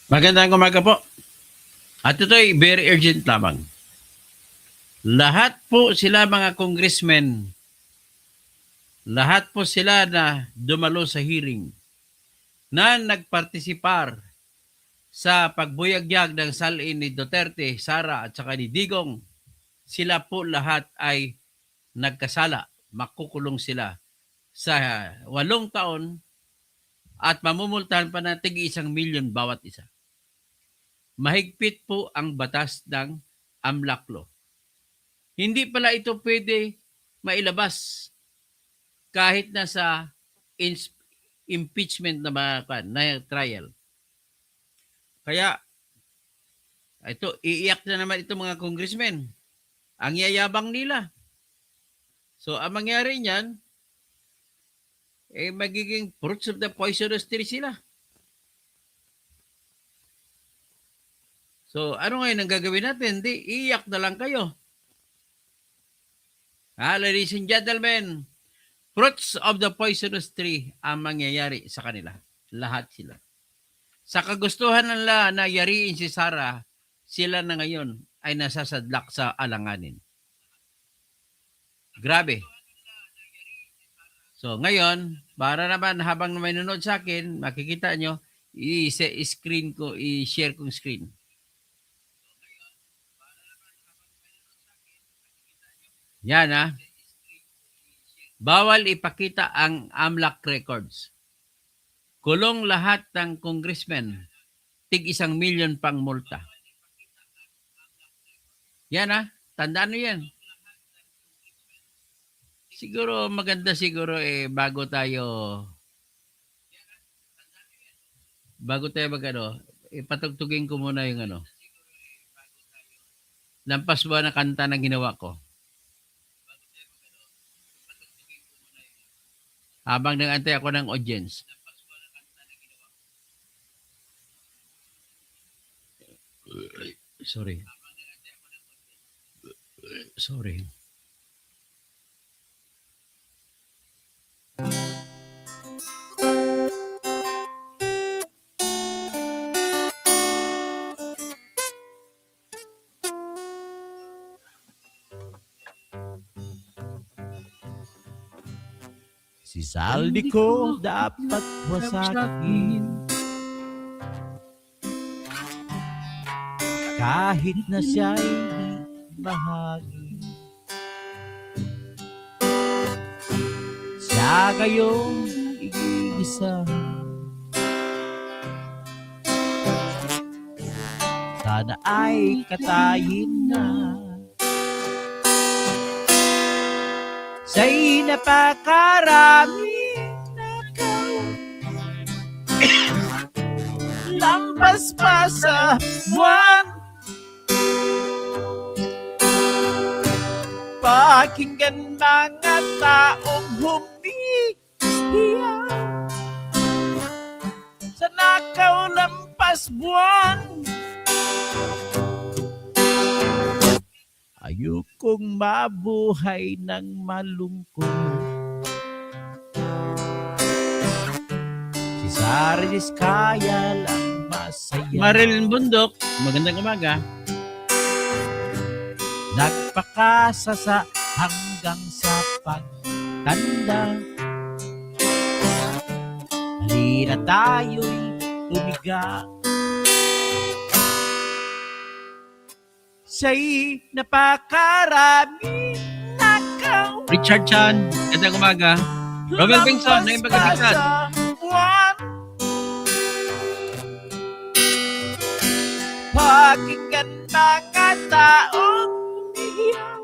Magandang umaga po. At ito'y very urgent lamang. Lahat po sila mga congressmen, lahat po sila na dumalo sa hearing, na nagpartisipar sa pagbuyagyag ng salin ni Duterte, Sara at saka ni Digong, sila po lahat ay nagkasala. Makukulong sila sa 8 taon at mamumultahan pa ng tig-1 milyon bawat isa. Mahigpit po ang batas ng AMLAC law. Hindi pala ito pwede mailabas kahit na sa impeachment na trial. Kaya, ito, iiyak na naman itong mga congressmen. Ang yayabang nila. So, ang mangyari niyan, magiging fruits of the poisonous tree sila. So, ano ngayon ang gagawin natin? Di, iyak na lang kayo. Ladies and gentlemen, fruits of the poisonous tree ang mangyayari sa kanila. Lahat sila. Sa kagustuhan nila na yariin si Sara, sila na ngayon ay nasasadlak sa alanganin. Grabe. So, ngayon, para naman habang may nanonood sa akin, makikita nyo, i-screen ko, i-share kong screen. Yan Bawal ipakita ang AMLAC records. Kulong lahat ng congressmen. Tig-1 milyon pang multa. Yan Tandaan nyo yan. Siguro maganda bago tayo ipatugtugin ko muna yung Lampas buwan na kanta na ginawa ko. Habang nag-antay ako ng audience. Sorry. Si Saldi ko dapat wasakin kahit na siya'y bahagi. Siya gayong igigisa. Sana ay katayin na. Sa'y napakarami nakaw lampas pa sa buwan. Pakinggan mga taong humihiya sa nakaw lampas buwan. Ayokong mabuhay ng malungkot. Si Sara Diskaya lang masaya. Marilyn Bundok, magandang umaga. Nagpakasasa hanggang sa pagtanda. Halina tayo'y tumiga. Siya'y napakarami nakaw. Richard Chan, magandang umaga. Romel Bengson, naging pagkakitan. Pakinggan mga taong umihiyaw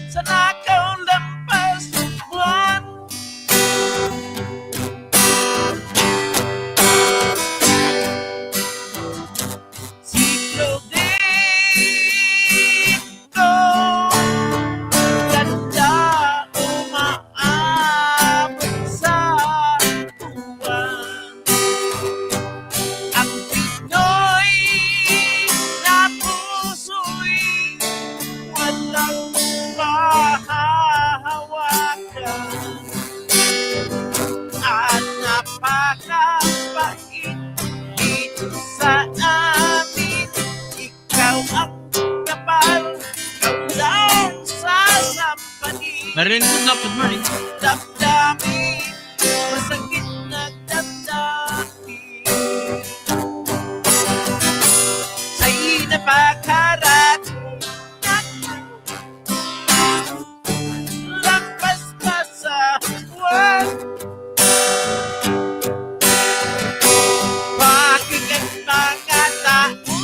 sa nakaw lampas buwan. Marinig mo na, good morning. Damdamin, masakit na damdamin. Sa'y napakarat, lampas pa sa buwan. Bakit ang mga tao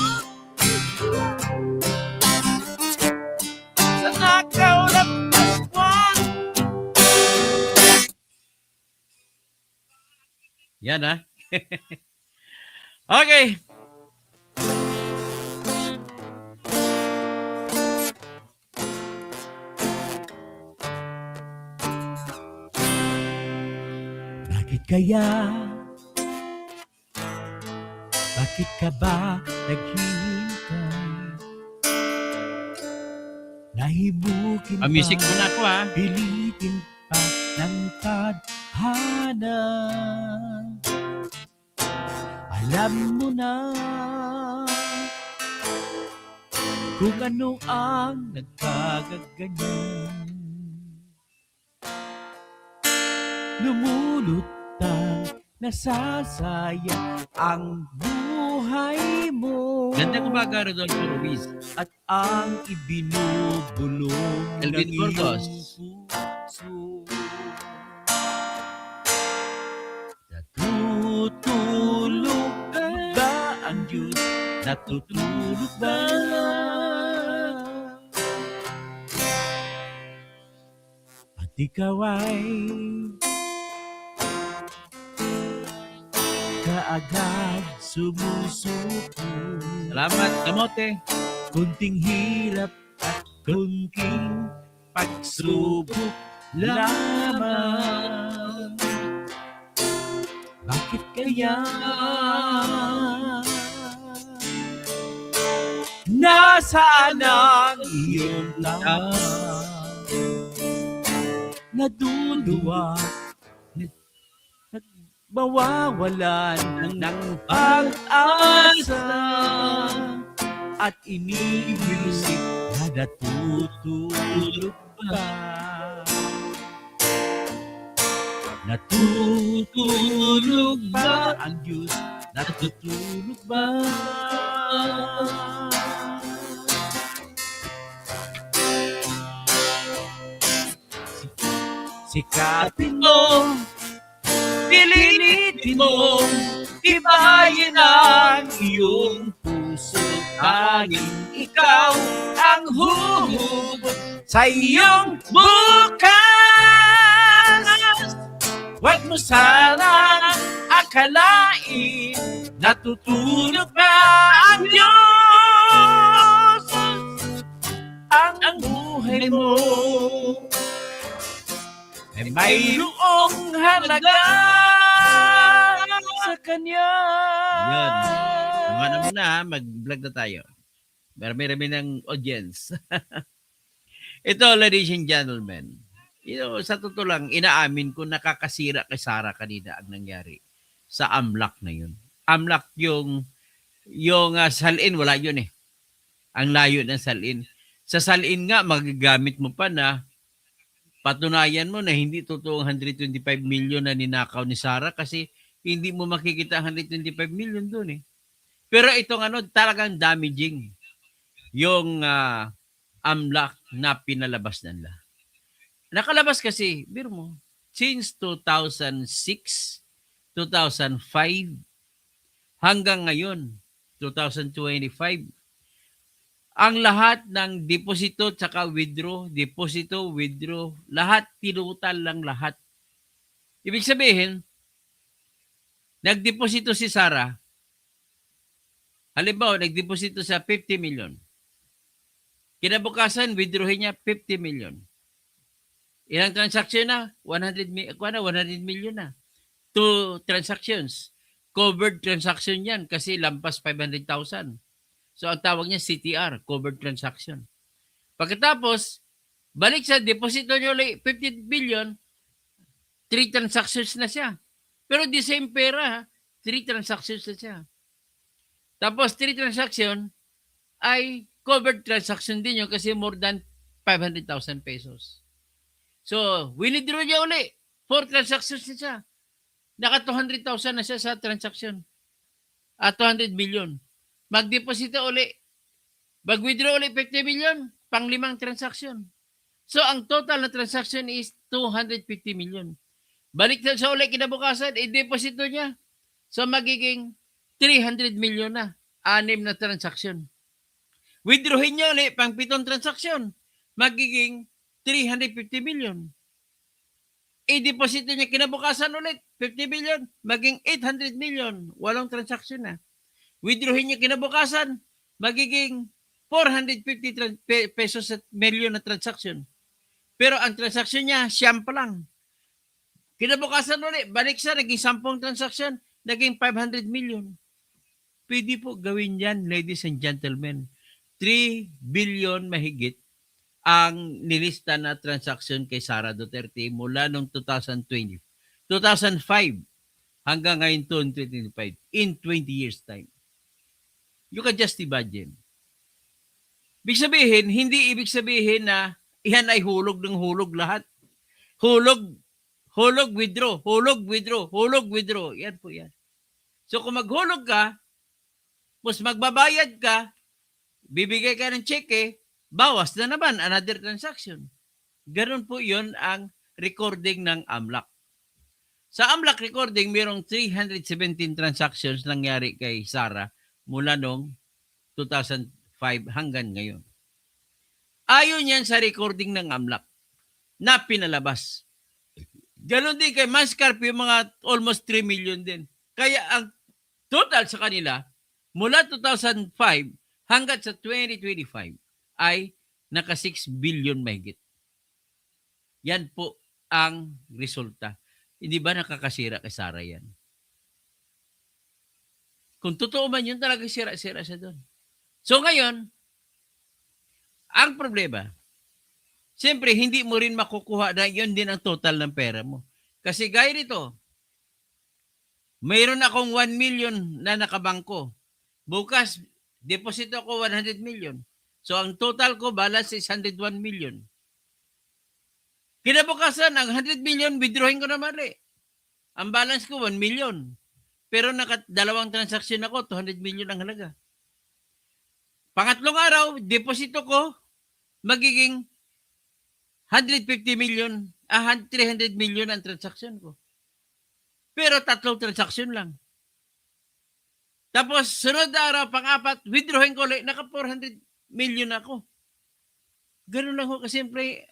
sa nakaulap na buwan? Yan ha. Okay. Bakit kaya? Bakit ka ba naghihintay? Nahimukin ba? Music muna ako ha. Pilitin pa ng tadhana. Alam mo na kung ano ang nagkagaganyan. Lumulutang nasasaya ang buhay mo. Gandang umaga, Rodolfo Ruiz. At ang ibinubulong Elvin ng Burgos. iyong puso. Natutulog ba ang Diyos? Natutulog ba? At ikaw ay kaagad sumusuko. Salamat, kamote. Kunting hirap at kunting pagsubok lamang. Bakit kaya nasaan ang iyong laman? Naduluwa, mawawalan ng pag-asa at iniisip na natutulog ba? Natutulog ba ang Diyos? Natutulog ba? Sikapin mo, pilitin mo, ibayin ang iyong puso. Hangin ikaw ang huhugot sa iyong bukas. Huwag mo sana akalain natutulog ba ang Diyos ang buhay mo. Ay mayroong halaga sa Kanya. Yan. Mga naman na, mag-vlog na tayo. Marami-rami ng audience. Ito, ladies and gentlemen, sa totoo lang, inaamin ko nakakasira kay Sara kanina ang nangyari sa AMLAC na yun. AMLAC yung salin, wala yun eh. Ang layo ng salin. Sa salin nga, magagamit mo pa na patunayan mo na hindi totoong 125 million na ninakaw ni Sara kasi hindi mo makikita ang 125 million doon eh. Pero itong talagang damaging yung AMLAC na pinalabas nila. Nakalabas kasi, biro mo, since 2006, 2005, hanggang ngayon, 2025, ang lahat ng deposito tsaka withdraw, deposito, withdraw, lahat tinutal lang lahat. Ibig sabihin, nagdeposito si Sara, halimbawa, nagdeposito sa 50 million. Kinabukasan, withdrawin niya 50 million. Ilang transaksyon na? 100 million na. 2 transactions. Covered transaction yan kasi lampas 500,000. So, ang tawag niya CTR, covered transaction. Pagkatapos, balik sa deposito niyo 50 billion, 3 transactions na siya. Pero the same pera, 3 transactions na siya. Tapos, 3 transaction ay covered transaction din yun kasi more than 500,000 pesos. So, winidraw niya uli. 4 transactions na siya. Naka 200,000 na siya sa transaction. At 200 million. Mag-deposito uli. Mag-withdraw uli 50 million. Pang 5 transaction. So, ang total na transaction is 250 million. Balik na sa uli kinabukasan, i-deposito niya. So, magiging 300 million na. 6 na transaction. Withdrawin niya uli pang 7 transaction. Magiging 350 million. I-deposit niya kinabukasan ulit, 50 million, maging 800 million. Walang transaction na. Withdrawin niya kinabukasan, magiging 450 pesos at million na transaction. Pero ang transaction niya, siyam pa lang. Kinabukasan ulit, balik siya, naging 10 transaction, naging 500 million. Pwede po gawin yan, ladies and gentlemen. 3 billion mahigit ang nilista na transaction kay Sara Duterte mula noong 2005 hanggang ngayon 2025 in 20 years time. You can just imagine. Hindi ibig sabihin na iyan ay hulog ng hulog lahat. Hulog, withdraw, hulog, withdraw, hulog, withdraw. Yan po yan. So kung maghulog ka, mas magbabayad ka, bibigay ka ng cheque, bawas na naman another transaction. Ganon po yun ang recording ng AMLAC. Sa AMLAC recording, mayroong 317 transactions nangyari kay Sara mula noong 2005 hanggang ngayon. Ayon yan sa recording ng AMLAC na pinalabas. Ganon din kay Mascarpio, yung mga almost 3 million din. Kaya ang total sa kanila, mula 2005 hanggang sa 2025, ay naka 6 billion mahigit. Yan po ang resulta. Hindi ba nakakasira kay Sara yan? Kung totoo man yun, talaga sira-sira siya doon. So ngayon, ang problema, siyempre hindi mo rin makukuha na yun din ang total ng pera mo. Kasi gaya nito, mayroon akong 1 million na nakabangko. Bukas, deposito ako 100 million. So, ang total ko balance is 101 million. Kinabukasan, ang 100 million, withdrawin ko na mali. Ang balance ko, 1 million. Pero dalawang transaction ako, 200 million ang halaga. Pangatlong araw, deposito ko, magiging 150 million, 300 million ang transaction ko. Pero 3 transaction lang. Tapos, sunod na araw, pang-4, withdrawin ko ulit, naka 400 million ako. Ganun lang ho, kasi siyempre,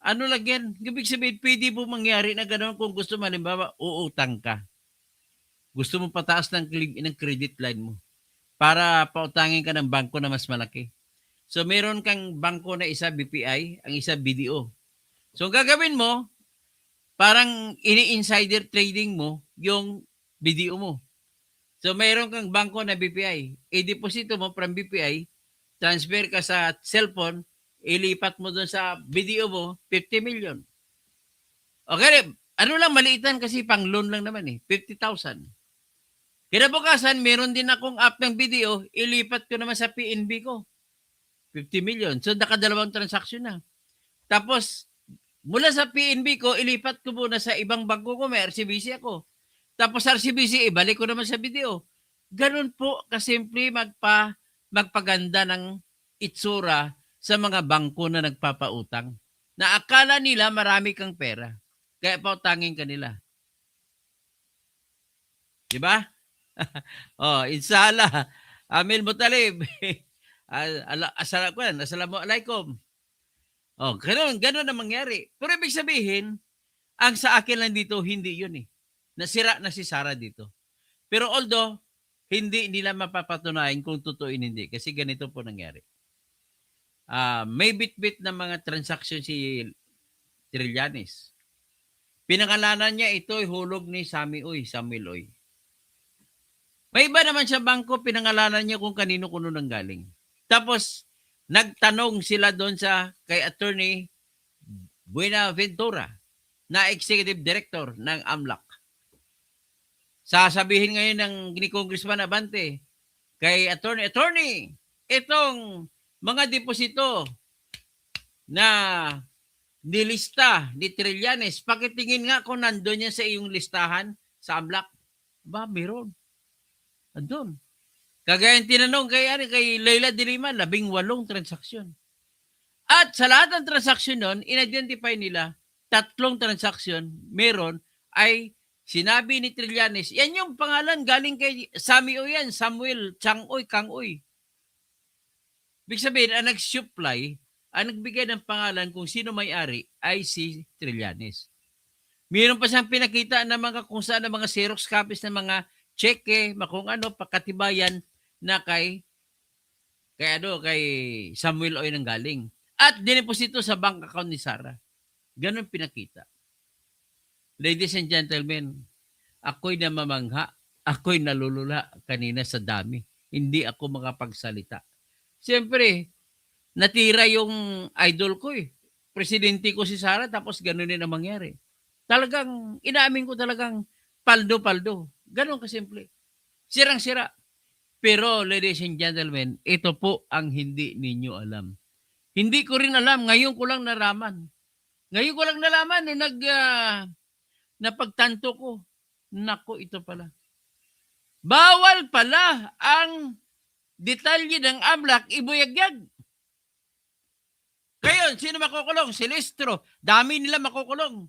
ano lang yan, ibig sabihin, pwede po mangyari na ganun kung gusto mo, halimbawa, uutang ka. Gusto mo pataas ng credit line mo para pautangin ka ng bangko na mas malaki. So, meron kang bangko na isa BPI, ang isa BDO. So, ang gagawin mo, parang ini-insider trading mo yung BDO mo. So, mayroon kang bangko na BPI. I-deposito mo from BPI, transfer ka sa cellphone, ilipat mo doon sa BDO mo, 50 million. Okay, ano lang, maliitan kasi pang loan lang naman eh, 50,000. Kinabukasan, meron din akong app ng BDO, ilipat ko naman sa PNB ko, 50 million. So, nakadalawang transaction na. Tapos, mula sa PNB ko, ilipat ko muna sa ibang bangko ko, may RCBC ako. Tapos RCBC, ibalik ko naman sa BDO. Ganun po kasimple magpaganda ng itsura sa mga bangko na nagpapautang. Na akala nila marami kang pera. Kaya pautangin ka nila. Diba? Inshallah. Amil Mutalib. Assalamualaikum. Ganun na mangyari. Pero ibig sabihin, ang sa akin lang dito, hindi yun eh. Nasira na si Sara dito. Pero although, hindi nila mapapatunayan kung totoo hindi. Kasi ganito po nangyari. May bit-bit na mga transaction si Trillanes. Pinangalanan niya ito'y hulog ni Samuel Oy. May iba naman sa bangko, pinangalanan niya kung kanino-kuno nang galing. Tapos, nagtanong sila doon kay Attorney Buenaventura na Executive Director ng AMLAC. Sasabihin ngayon ni Congressman Abante kay Attorney, itong mga deposito na nilista ni Trillanes. Pakitingin nga kung nandun yan sa iyong listahan sa AMLAC. Ba, meron. Nandun. Kagaya yung tinanong kay Leila de Lima, 18 transaksyon. At sa lahat ng transaksyon nun, in-identify nila 3 transaksyon, meron ay sinabi ni Trillanes, yan yung pangalan galing kay Sammy O yan, Samuel Changoy Kangoy. Ibig sabihin, ang nag-supply, ang nagbigay ng pangalan kung sino may-ari ay si Trillanes. Meron pa siyang pinakita na mga kung saan na mga Xerox copies ng mga cheque, kung ano, pakatibayan na kay Samuel Oy nang galing. At dineposito sa bank account ni Sarah. Ganon pinakita. Ladies and gentlemen, ako'y namamangha, ako'y nalulula kanina sa dami. Hindi ako makapagsalita. Siyempre, natira yung idol ko eh. Presidente ko si Sarah, tapos ganon din ang mangyari. Talagang, inaamin ko talagang paldo-paldo. Ganon kasimple. Sirang-sira. Pero, ladies and gentlemen, ito po ang hindi ninyo alam. Hindi ko rin alam. Ngayon ko lang naraman. Ngayon ko lang nalaman nung napagtanto ko. Nako, ito pala. Bawal pala ang detalye ng AMLAC ibuyagyag. Ngayon, sino makukulong? Si Listro. Dami nila makukulong.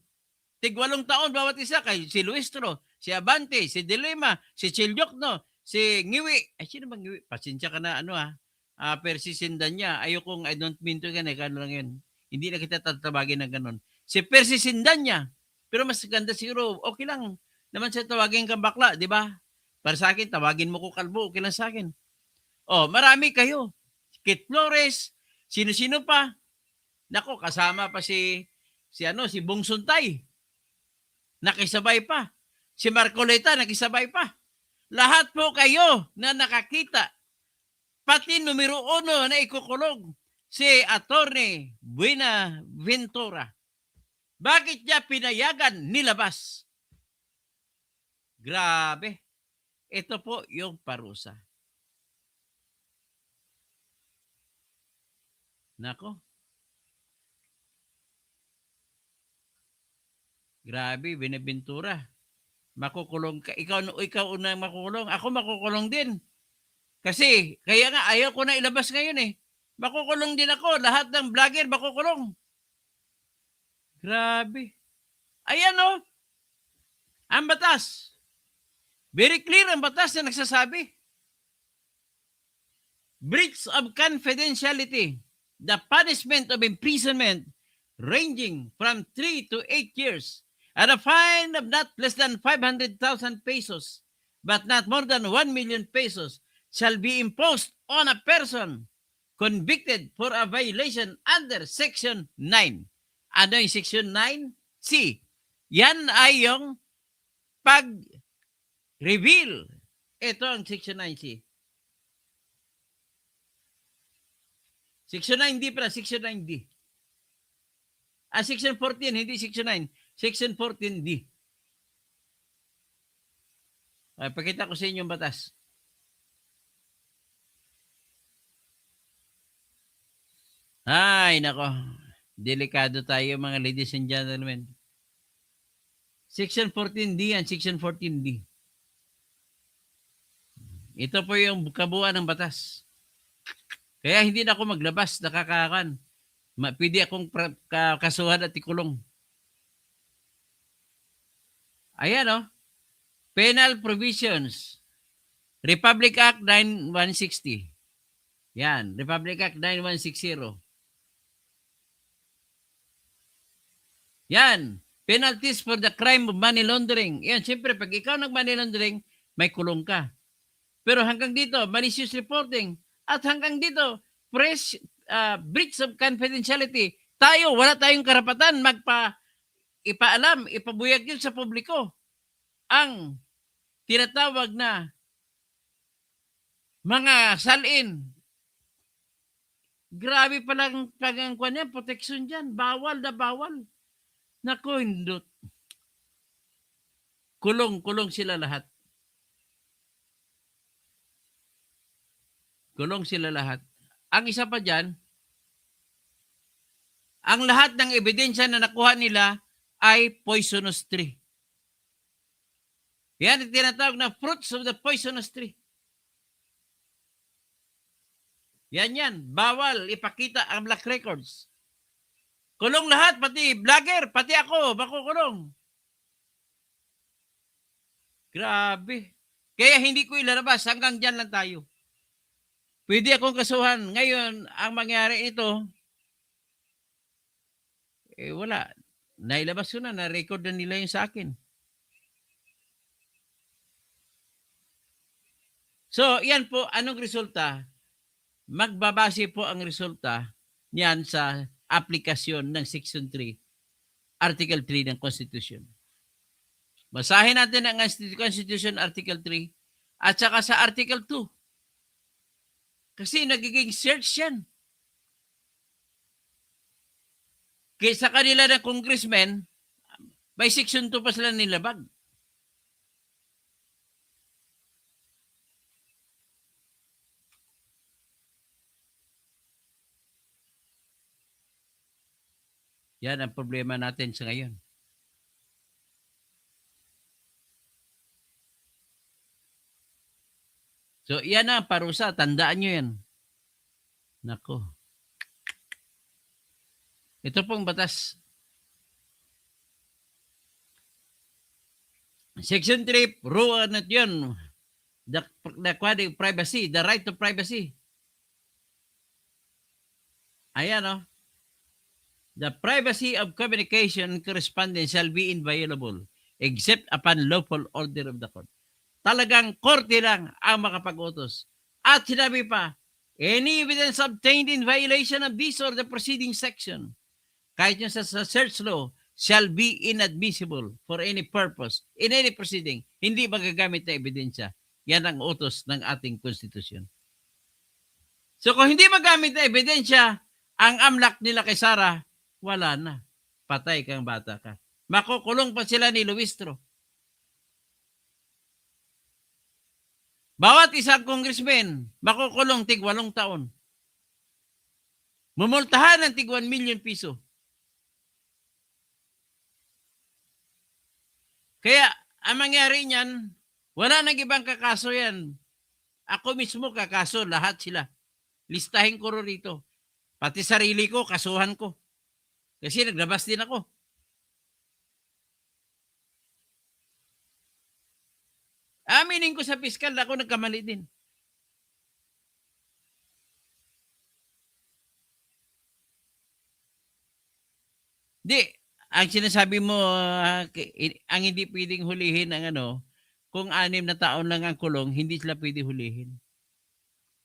Tig-8 taon bawat isa kay si Luistro, si Abante, si Dilema, si Chilyokno, si Ngiwi. Ay, sino bang Ngiwi? Pasensya ka na, Persisindan niya. Ayokong, I don't mean to yan, kano lang yun. Hindi na kita tatawagin ng ganon. Si Persisindan niya. Pero mas ganda siguro, okay lang naman siya tawagin kang bakla, di ba? Para sa akin, tawagin mo ko kalbo, okay lang sa akin. Oh, marami kayo. Kit Flores, sino-sino pa. Nako, kasama pa si Bong Suntay. Nakisabay pa. Si Marcoleta, nakisabay pa. Lahat po kayo na nakakita. Pati numero 1 na ikukulong, si Attorney Buenaventura. Bakit niya pinayagan nilabas? Grabe. Ito po yung parusa. Nako. Grabe, Buenaventura. Makukulong ka. Ikaw unang makukulong. Ako makukulong din. Kasi, kaya nga, ayaw ko na ilabas ngayon eh. Makukulong din ako. Lahat ng vlogger makukulong. Grabe. Ayan o. Ang batas. Very clear ang batas na nagsasabi. Breach of confidentiality. The punishment of imprisonment ranging from 3 to 8 years at a fine of not less than 500,000 pesos but not more than 1 million pesos shall be imposed on a person convicted for a violation under Section 9. Ano yung Section 9? Yan ay yung pag-reveal. Ito ang Section 9C. Section 9D pala, Section 9D. Section 14, hindi Section 9. Section 14D. Pakita ko sa inyo yung batas. Ay, nako. Delikado tayo mga ladies and gentlemen. Section 14D and Section 14D. Ito po yung kabuuan ng batas. Kaya hindi na ako maglabas, nakakakan. Pwede akong kasuhan at ikulong. Ayan o. Penal Provisions. Republic Act 9160. Yan. Republic Act 9160. Yan. Penalties for the crime of money laundering. Yan. Siyempre, pag ikaw nag-money laundering, may kulong ka. Pero hanggang dito, malicious reporting. At hanggang dito, breach of confidentiality. Tayo, wala tayong karapatan ipaalam, ipabuyag yun sa publiko ang tinatawag na mga salin. Grabe palang pagangkuan yan, protection dyan. Bawal na bawal. Naku, hindot. Kulong sila lahat. Kulong sila lahat. Ang isa pa dyan, ang lahat ng ebidensya na nakuha nila ay poisonous tree. Yan ang tinatawag na fruits of the poisonous tree. Yan. Bawal ipakita ang black records. Kulong lahat, pati vlogger, pati ako, makukulong. Grabe. Kaya hindi ko ilalabas, hanggang dyan lang tayo. Pwede akong kasuhan. Ngayon, ang mangyari ito, wala. Nailabas ko na, na-record na nila yung sa akin. So, yan po, anong resulta? Magbabase po ang resulta niyan sa aplikasyon ng Section 3, Article 3 ng Constitution. Basahin natin ang Constitution Article 3 at saka sa Article 2. Kasi nagiging search yan. Kaya sa kanila ng congressmen, by Section 2 pa sila nilabag. Yan ang problema natin sa ngayon. So, yan ang parusa. Tandaan nyo yan. Nako. Ito pong batas. Section 3, rule na yun. The privacy, the right to privacy. Ayan, oh. The privacy of communication and correspondence shall be inviolable except upon lawful order of the court. Talagang korte lang ang makapag-utos. At sinabi pa, any evidence obtained in violation of this or the preceding section, kahit yung sa search law, shall be inadmissible for any purpose in any proceeding. Hindi magagamit na ebidensya. Yan ang utos ng ating konstitusyon. So kung hindi magamit na ebidensya, ang amlak nila kay Sara, wala na. Patay kang bata ka. Makukulong pa sila ni Luistro. Bawat isang congressman, makukulong tig 8 taon. Mumultahan ng tig 1 million piso. Kaya, ang mangyari niyan, wala nang ibang kakaso yan. Ako mismo kakaso, lahat sila. Listahin ko rito. Pati sarili ko, kasuhan ko. Kasi naglabas din ako. Aminin ko sa piskal, ako nagkamali din. Di, ang sinasabi mo, ang hindi pwedeng hulihin ang kung 6 na taon lang ang kulong, hindi sila pwede hulihin.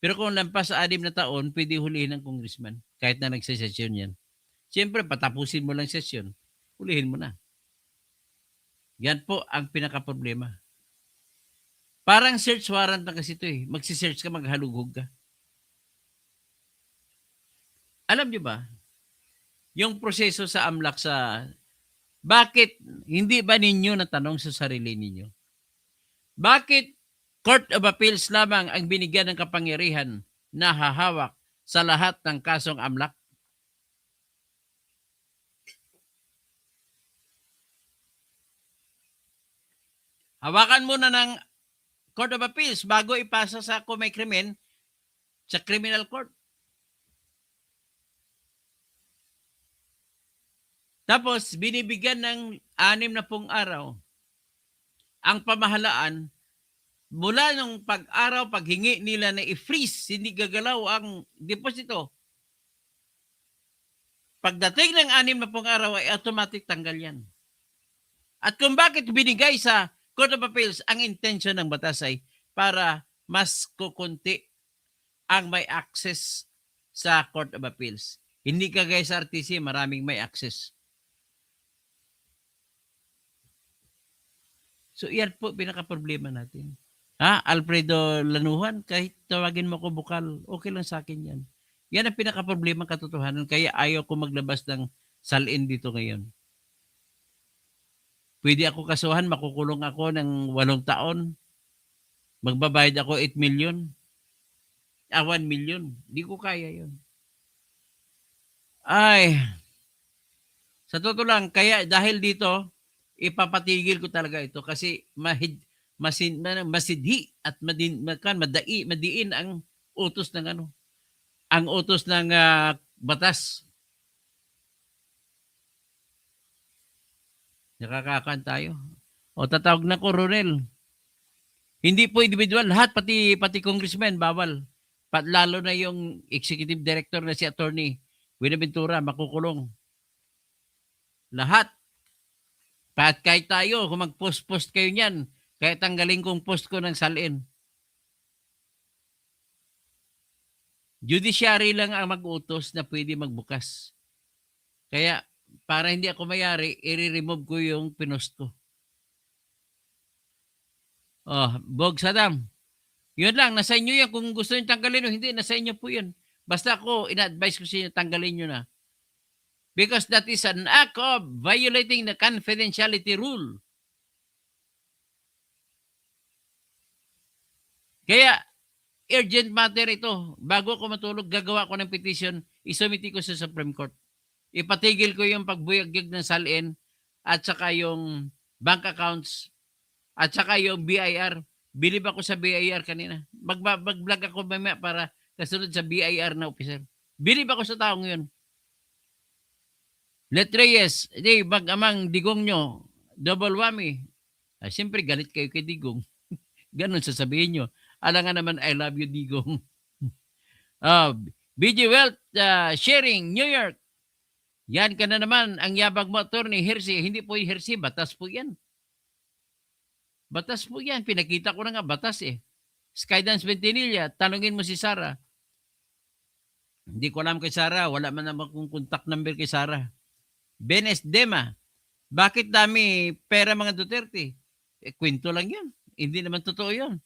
Pero kung lampas sa 6 na taon, pwede hulihin ng congressman, kahit na nagsesesyon yan. Siyempre, patapusin mo lang sesyon, hulihin mo na. Yan po ang pinaka-problema. Parang search warrant na kasi ito eh. Magsisearch ka, maghalughog ka. Alam niyo ba, yung proseso sa AMLAC bakit hindi ba ninyo natanong sa sarili ninyo? Bakit Court of Appeals lamang ang binigyan ng kapangyarihan na hahawak sa lahat ng kasong AMLAC? Hawakan muna ng Court of Appeals bago ipasa sa kung may krimen sa criminal court. Tapos, binibigyan ng 60 araw ang pamahalaan mula nung pag-araw, paghingi nila na i-freeze, hindi gagalaw ang deposito. Pagdating ng 60 araw ay automatic tanggal yan. At kung bakit binigay sa Court of Appeals, ang intention ng batas ay para mas kukunti ang may access sa Court of Appeals. Hindi kagaya sa RTC, maraming may access. So, yan po pinaka-problema natin. Alfredo Lanuhan, kahit tawagin mo ko bukal, okay lang sa akin yan. Yan ang pinaka-problema katotohanan, kaya ayaw ko maglabas ng salin dito ngayon. Pwede ako kasuhan, makukulong ako ng 8 taon. Magbabayad ako 8 million. 1 million. Di ko kaya yun. Ay, Sa totoo lang, kaya dahil dito, ipapatigil ko talaga ito kasi masidhi at madiin ang utos ng ano, ang utos ng batas. Nakakakan tayo. O tatawag na ko, Ronel. Hindi po individual, lahat, pati congressman, bawal. Lalo na yung executive director na si Attorney Buenaventura, makukulong. Lahat. Kahit tayo, kung mag-post kayo niyan, kahit tanggalin kong post ko ng salin. Judiciary lang ang mag-utos na pwede magbukas. Kaya, para hindi ako mayari, i-remove ko yung pinost ko. Oh, Bog Saddam. Yun lang, nasa inyo yan. Kung gusto nyo tanggalin o hindi, nasa inyo po yun. Basta ako, ina-advise ko sa inyo, tanggalin nyo na. Because that is an act of violating the confidentiality rule. Kaya, urgent matter ito. Bago ako matulog, gagawa ko ng petition, isumiti ko sa Supreme Court. Ipatigil ko yung pagbuyag ng salin at saka yung bank accounts at saka yung BIR. Bilib ako sa BIR kanina. Mag-vlog ako mamaya para kasunod sa BIR na officer. Bilib ako sa taong yun. Let Reyes, di, mag-amang digong nyo, double whammy. Siyempre, galit kayo kay Digong. Ganon sasabihin nyo. Alam nga naman, I love you, Digong. BG Wealth Sharing, New York. Yan ka na naman, ang yabag mo, Attorney Hersey. Hindi po yung Hersey, batas po yan. Batas po yan. Pinakita ko na nga, batas eh. Skydance Ventinilla, tanungin mo si Sarah. Hindi ko alam kay Sarah. Wala man naman kong contact number kay Sarah. Benes Dema, bakit dami pera mga Duterte? Kwento lang yan. Hindi naman totoo yun.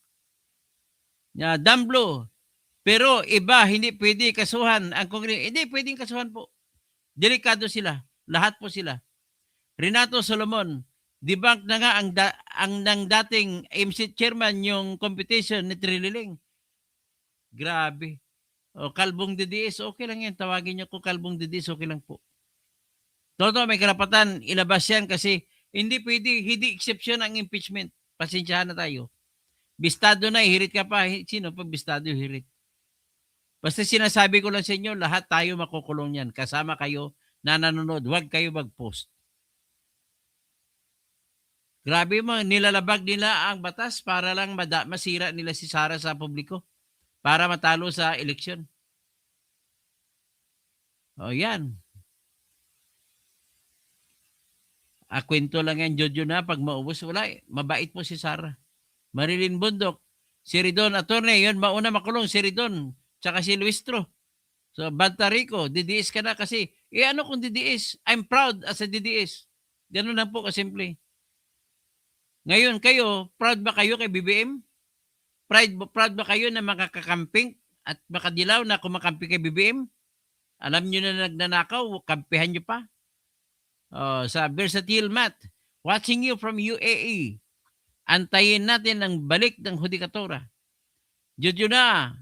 Damblo, pero iba, hindi pwede kasuhan ang Kongreso. Hindi pwedeng kasuhan po. Delikado sila. Lahat po sila. Renato Solomon, debunk na nga ang ng dating MC chairman yung competition ni Trililing. Grabe. O, Kalbong DDS, okay lang yan. Tawagin niyo ko Kalbong DDS, okay lang po. Toto, may karapatan, ilabas yan kasi hindi pwede, hindi exception ang impeachment. Pasensyahan na tayo. Bistado na, hirit ka pa. Sino pa bistado hirit? Basta sinasabi ko lang sa inyo, lahat tayo makukulong yan. Kasama kayo na nanonood. Huwag kayo mag-post. Grabe mo, nilalabag nila ang batas para lang masira nila si Sara sa publiko. Para matalo sa eleksyon. O yan. Kwento lang yan, Jojo na. Pag maubos, wala eh. Mabait po si Sara. Marilyn Bundok. Si Ridon Attorney, yun, mauna makulong si Ridon. Tsaka si Luistro. So, Banta Rico, DDS ka na kasi. Ano kung DDS? I'm proud as a DDS. Ganun lang po kasimple. Ngayon, kayo, proud ba kayo kay BBM? Proud ba kayo na makakakamping at makadilaw na kumakampi kay BBM? Alam nyo na nagnanakaw, kampihan nyo pa. Sa Versatile Matt, watching you from UAE. Antayin natin ang balik ng Hudikatura. Jojonoa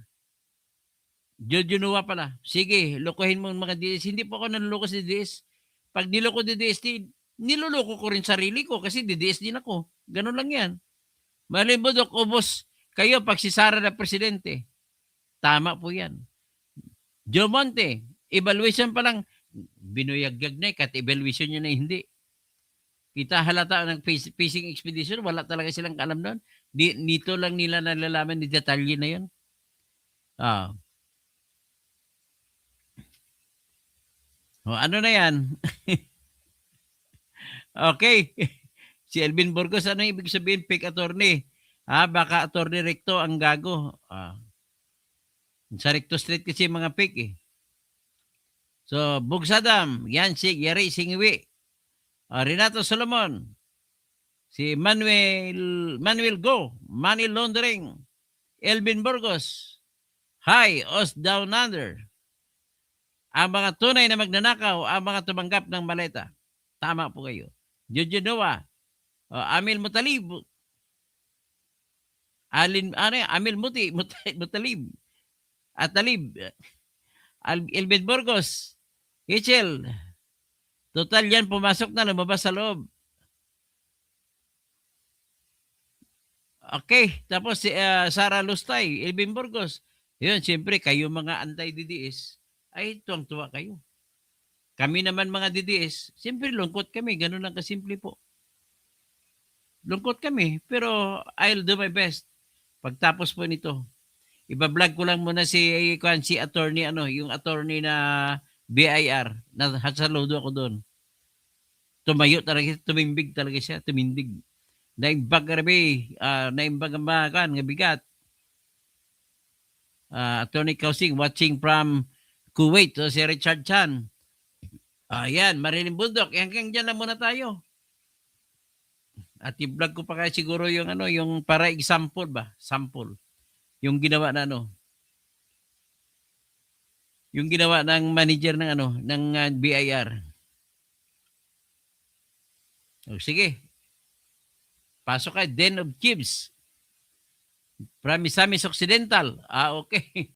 pala. Sige, lokohin mo mga DDS. Hindi po ako nanloko sa DDS. Pag niloko DDS, niloloko ko rin sarili ko kasi DDS din ako. Ganun lang yan. Malimbodok, ubos kayo pag si Sara na presidente. Tama po yan. Joe Monte, evaluation pa lang. Binuyagyag na kat evaluation nyo na hindi. Kita halata ng fishing expedition, wala talaga silang alam doon. Nito lang nila nalalaman ni detalye na yun. Ano na yan? Okay. Si Elvin Burgos, ano ibig sabihin? Fake attorney. Baka attorney recto ang gago. Sa Recto Street kasi mga fake eh. So, Bugsadam, Yansig, Yari, Singwi. Renato Solomon. Si Manuel Go. Money Laundering. Elvin Burgos. Hi, Os Down Under. Ang mga tunay na magnanakaw, ang mga tumanggap ng maleta. Tama po kayo. Jojo Noah. Amil Mutalib. Amil Mutalib. Atalib. Elvin Burgos. Hichel. Total yan, pumasok na, lumabas sa loob. Okay, tapos si Sara Lustay, Elvin Burgos. Yun, siyempre, kayo mga anti-DDS, ay tuwang-tuwa kayo. Kami naman mga DDS, siyempre lungkot kami, ganun lang kasimple po. Lungkot kami, pero I'll do my best. Pagtapos po nito, iba-vlog ko lang muna si attorney, yung attorney na BIR, na saludo ako doon. Tumayo talaga, tumimbig talaga siya, tumindig. Naimbag grabe, naimbag ang mga kan, nga bigat. Attorney Kausing watching from Kuwait, so si Richard Chan. Ayan, Marilyn Bundok, hanggang dyan lang muna tayo. At i-vlog ko pa kaya siguro yung yung para example ba? Sample. Yung ginawa na yung ginawa ng manager ng ng BIR. O, sige. Pasok ka, Den of Chiefs. From Misamis Occidental. Okay.